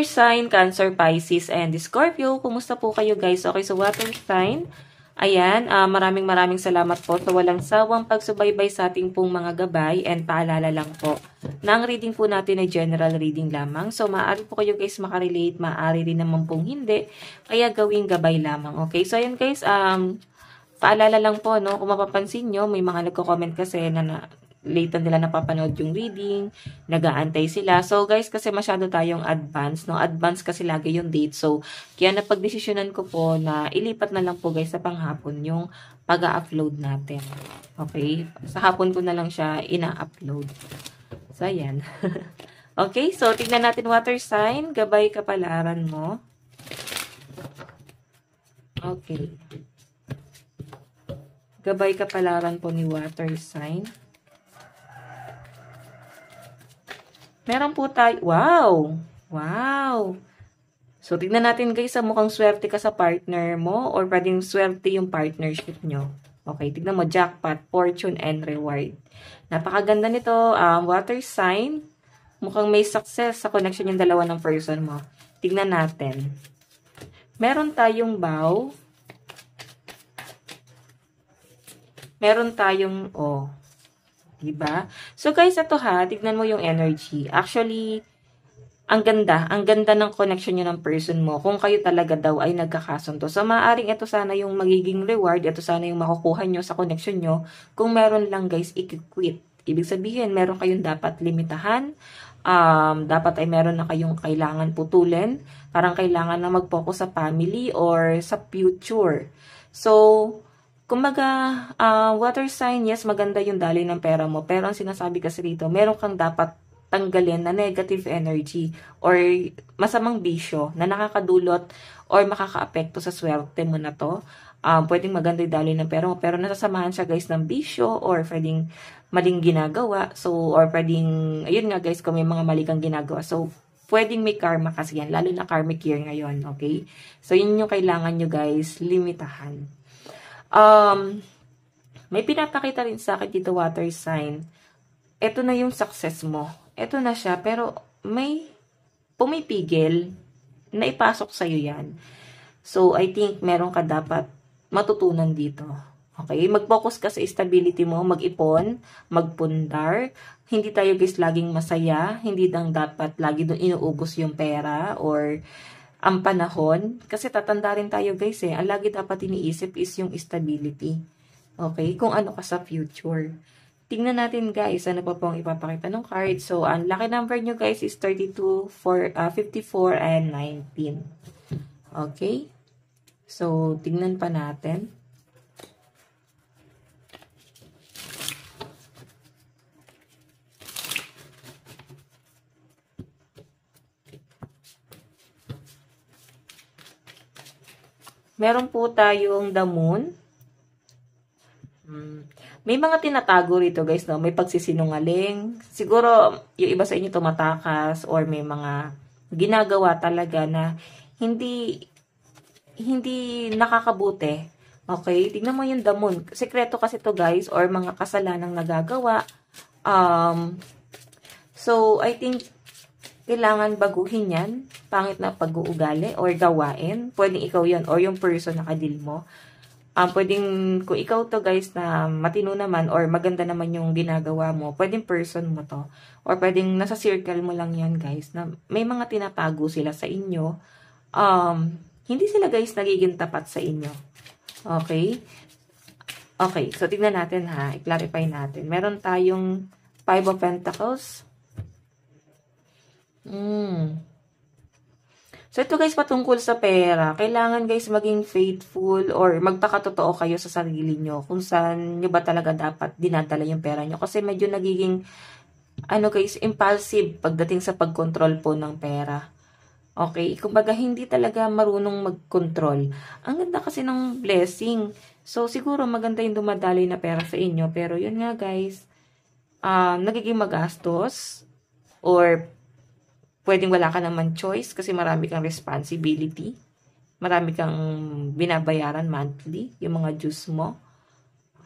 sign, Cancer, Pisces, and Scorpio. Kumusta po kayo guys? Okay, so water sign. Ayan, maraming salamat po sa walang sawang pagsubaybay sa ating pong mga gabay, and paalala lang po na ang reading po natin ay general reading lamang. So, maaari po kayo guys makarelate, maaari rin naman pong hindi, kaya gawing gabay lamang. Okay, so ayan guys, paalala lang po, no, kung mapapansin nyo, may mga nagko-comment kasi na late nila napapanood yung reading, nag-aantay sila. So guys, kasi masyado tayong advance, no? Advance kasi lagi yung date. So, kaya napagdesisyonan ko po na ilipat na lang po guys sa panghapon yung pag-upload natin. Okay? Sa hapon ko na lang siya ina-upload. So, ayan. Okay, so tignan natin water sign. Gabay kapalaran mo. Okay. Gabay kapalaran po ni water sign. Meron po tayo, wow! Wow! So, tignan natin guys, mukhang swerte ka sa partner mo or pwedeng swerte yung partnership nyo. Okay, tignan mo, jackpot, fortune, and reward. Napakaganda nito, water sign. Mukhang may success sa connection yung dalawa ng person mo. Tignan natin. Meron tayong bow. Meron tayong, diba? So guys, ito ha, tignan mo yung energy. Actually, ang ganda ng connection nyo ng person mo kung kayo talaga daw ay nagkakasundo. So, maaaring ito sana yung magiging reward, ito sana yung makukuha nyo sa connection nyo. Kung meron lang guys, i-quit. Ibig sabihin, meron kayong dapat limitahan, dapat ay meron na kayong kailangan putulin, parang kailangan na mag-focus sa family or sa future. So, kumbaga, water sign, yes, maganda yung daloy ng pera mo. Pero ang sinasabi kasi dito, meron kang dapat tanggalin na negative energy or masamang bisyo na nakakadulot or makakaapekto sa swerte mo na to. Pwedeng maganda yung daloy ng pera mo, pero nasasamahan siya guys ng bisyo or pwedeng maling ginagawa. So, or pwedeng, ayun nga guys, kung may mga mali kang ginagawa. So, pwedeng may karma kasi yan, lalo na karmic year ngayon, okay? So, yun yung kailangan nyo guys, limitahan. May pinapakita rin sa akin dito water sign. Ito na yung success mo. Ito na siya, pero may pumipigil na ipasok sa'yo yan. So, I think meron ka dapat matutunan dito. Okay? Mag-focus ka sa stability mo, mag-ipon, magpundar. Hindi tayo guys laging masaya. Hindi lang dapat lagi doon inuubos yung pera or ang panahon. Kasi tatanda rin tayo guys eh. Ang lagi dapat iniisip is yung stability. Okay? Kung ano ka sa future. Tingnan natin guys, ano pa pong ipapakita ng card. So, ang lucky number nyo guys is 32, 54, and 19. Okay? So, tingnan pa natin. Meron po tayong the moon. May mga tinatago rito guys, no? May pagsisinungaling. Siguro, yung iba sa inyo tumatakas or may mga ginagawa talaga na hindi nakakabuti. Okay? Tignan mo yung the moon. Sekreto kasi to guys or mga kasalanang nagagawa. So, I think kailangan baguhin yan. Pangit na pag-uugali or gawain. Pwedeng ikaw yan or yung person na kadil mo. Pwedeng, kung ikaw to guys na matino naman or maganda naman yung ginagawa mo, pwedeng person mo to. Or pwedeng nasa circle mo lang yan guys na may mga tinatago sila sa inyo. Hindi sila guys nagiging tapat sa inyo. Okay? Okay, so tignan natin ha. I-clarify natin. Meron tayong 5 of Pentacles. So, ito guys, patungkol sa pera. Kailangan guys maging faithful or magpakatotoo kayo sa sarili nyo kung saan nyo ba talaga dapat dinadala yung pera nyo. Kasi medyo nagiging, guys, impulsive pagdating sa pagkontrol po ng pera. Okay? Kumbaga, hindi talaga marunong mag-control. Ang ganda kasi ng blessing. So, siguro maganda yung dumadaloy na pera sa inyo. Pero yun nga guys, nagiging magastos or pwedeng wala ka naman choice kasi marami kang responsibility. Marami kang binabayaran monthly, yung mga dues mo.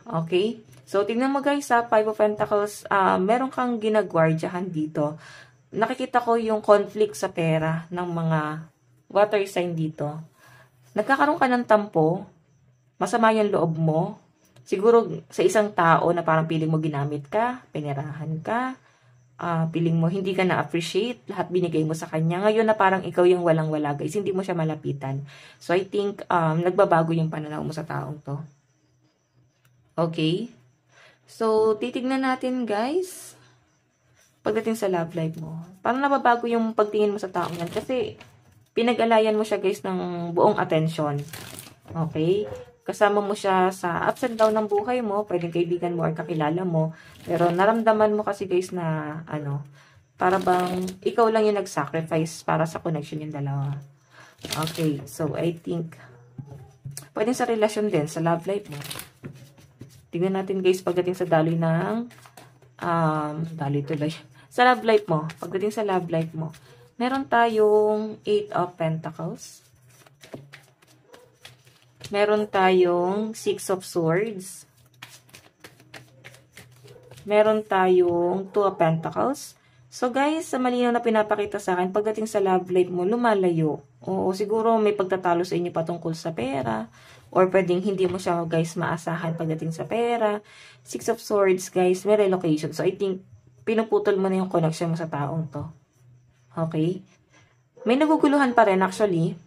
Okay? So, tingnan mo guys, sa 5 of Pentacles, meron kang ginagwardyahan dito. nakikita ko yung conflict sa pera ng mga water sign dito. Nagkakaroon ka ng tampo, masama yung loob mo, siguro sa isang tao na parang piling mo ginamit ka, pinirahan ka, piling mo hindi ka na-appreciate, lahat binigay mo sa kanya. Ngayon na parang ikaw yung walang-wala guys, hindi mo siya malapitan. So I think nagbabago yung pananaw mo sa taong to. Okay? So titignan natin guys, pagdating sa love life mo. Parang nababago yung pagtingin mo sa taong yan kasi pinag-alayan mo siya guys ng buong atensyon. Okay? Kasama mo siya sa ups and down ng buhay mo, pwedeng kaibigan mo or kakilala mo, pero naramdaman mo kasi guys na para bang ikaw lang yung nag-sacrifice para sa connection yung dalawa. Okay, so I think pwedeng sa relasyon din, sa love life mo. Tingnan natin guys pagdating sa daloy ng daloy tuloy. Sa love life mo, pagdating sa love life mo, meron tayong 8 of Pentacles. Meron tayong 6 of Swords. Meron tayong 2 of Pentacles. So guys, sa malinaw na pinapakita sa akin, pagdating sa love life mo, lumalayo. Oo, siguro may pagtatalo sa inyo patungkol sa pera. Or pwedeng hindi mo siya guys maasahan pagdating sa pera. 6 of Swords guys, may relocation. So I think, pinuputol mo na yung connection mo sa taong to. Okay? May naguguluhan pa rin actually.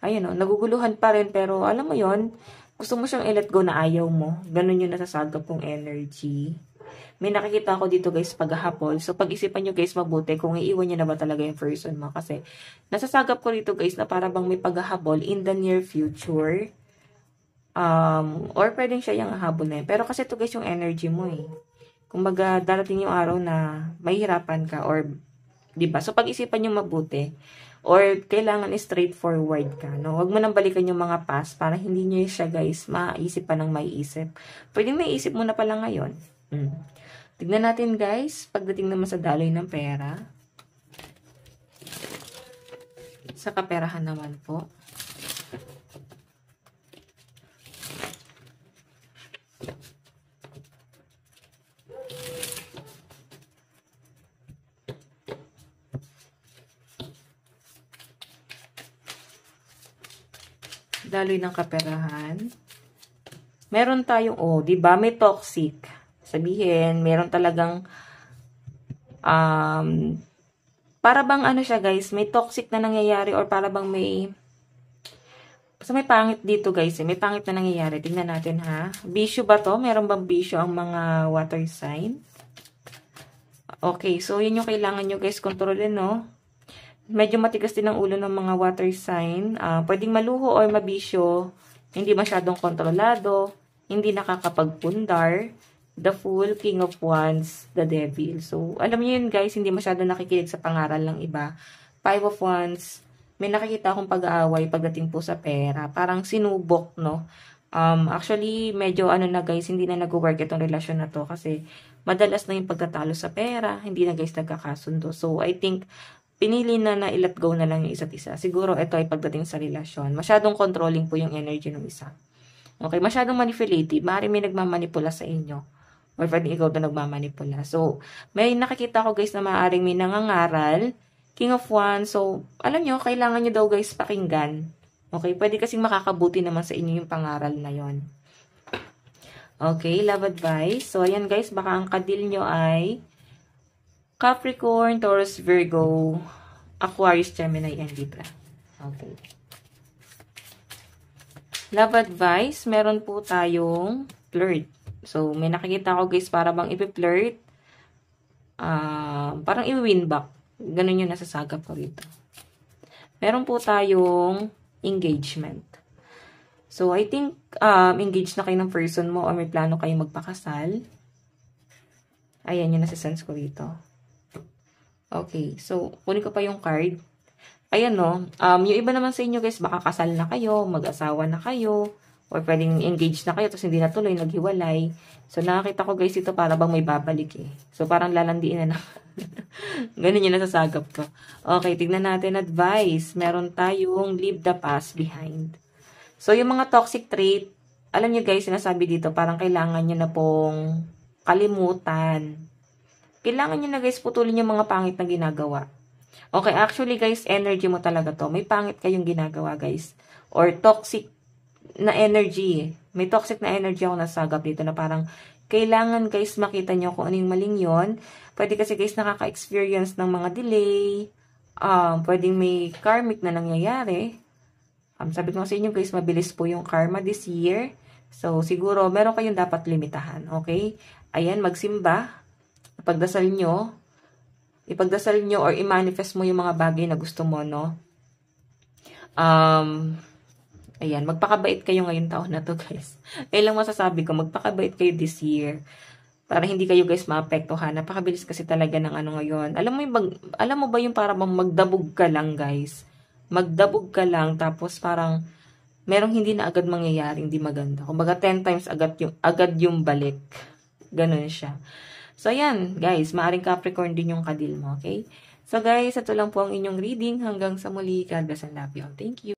Ayun naguguluhan pa rin pero alam mo yon, gusto mo siyang i-let go na ayaw mo. Ganun yung nasasagap kong energy. May nakikita ako dito guys paghahapon. So pag-isipan nyo guys mabuti kung iiwan nyo na ba talaga yung person mo. Kasi nasasagap ko dito guys na para bang may paghahabol in the near future. Or pwedeng siya yung habol na yun. Pero kasi ito guys yung energy mo eh. Kumbaga darating yung araw na mahihirapan ka or 'di ba? So pag-isipan niyo mabuti or kailangan straightforward ka, no? Huwag mo nang balikan yung mga past para hindi niyo siya guys maisip pa ng maiisip. Pwedeng maiisip mo na pala ngayon. Tignan natin guys, pagdating naman sa daloy ng pera. Sa kaperahan naman po. Daloy ng kaperahan. Meron tayong, 'di ba? May toxic. Sabihin, meron talagang para bang siya guys, may toxic na nangyayari or para bang may may pangit dito guys, may pangit na nangyayari. Tingnan natin ha. Bisyo ba 'to? Meron bang bisyo ang mga water sign? Okay, so yun yung kailangan nyo guys kontrolin, no? Medyo matigas din ang ulo ng mga water sign. Pwedeng maluho or mabisyo. Hindi masyadong kontrolado. Hindi nakakapagpundar. The Fool, King of Wands, the Devil. So, alam niyo yun guys, hindi masyadong nakikinig sa pangaral ng iba. 5 of Wands, may nakikita akong pag-aaway pagdating po sa pera. Parang sinubok, no? Actually, medyo na guys, hindi na nag-work itong relasyon na to kasi madalas na yung pagtatalo sa pera. Hindi na guys nagkakasundo. So, I think pinili na i-let go na lang yung isa't isa. Siguro ito ay pagdating sa relasyon. Masyadong controlling po yung energy ng isa. Okay, masyadong manipulative. Maaaring may nagmamanipula sa inyo. Or pwedeng ikaw na nagmamanipula. So, may nakikita ko guys na maaaring may nangangaral. King of Wands. So, alam nyo, kailangan nyo daw guys pakinggan. Okay, pwede kasing makakabuti naman sa inyo yung pangaral na yon. Okay, love advice. So, ayan guys, baka ang kadil nyo ay Capricorn, Taurus, Virgo, Aquarius, Gemini, and Libra. Okay. Love advice, meron po tayong flirt. So, may nakikita ko guys, para bang ipi-flirt. Parang i-win back. Ganun yung nasasagap ko rito. Meron po tayong engagement. So, I think engaged na kayo ng person mo or may plano kayong magpakasal. Ayan yung nasa-sense ko rito. Okay, so, kunin ko pa yung card. Ayan no, yung iba naman sa inyo guys, baka kasal na kayo, mag-asawa na kayo, or pwedeng engaged na kayo, tapos hindi natuloy, naghiwalay. So, nakakita ko guys ito para bang may babalik eh. So, parang lalandiin na Ganun yung nasasagap ko. Okay, tignan natin advice. Meron tayong leave the past behind. So, yung mga toxic trait, alam nyo guys, sinasabi dito, parang kailangan nyo na pong kalimutan. kailangan nyo na guys putulin yung mga pangit na ginagawa. Okay, actually guys, energy mo talaga to. May pangit kayong ginagawa guys. Or toxic na energy. May toxic na energy ako nasagap dito na parang kailangan guys makita nyo kung ano yung maling yon. Pwede kasi guys nakaka-experience ng mga delay. Pwedeng may karmic na nangyayari. Sabi ko sa inyo guys, mabilis po yung karma this year. So, siguro, meron kayong dapat limitahan. Okay? Ayan, magsimba. Ipagdasal nyo or i-manifest mo yung mga bagay na gusto mo, no? Ayan, magpakabait kayo ngayong taon na to, guys. Kaya lang masasabi ko, magpakabait kayo this year. Para hindi kayo, guys, maapektuhan. Napakabilis kasi talaga ng ano ngayon. Alam mo ba yung para magdabog ka lang, guys? Magdabog ka lang, tapos parang merong hindi na agad mangyayaring hindi maganda. Kumbaga 10 times agad yung balik. Ganun siya. So, ayan, guys, maaring Capricorn din yung kadil mo, okay? So, guys, ito lang po ang inyong reading. Hanggang sa muli, God bless and love you all. Thank you.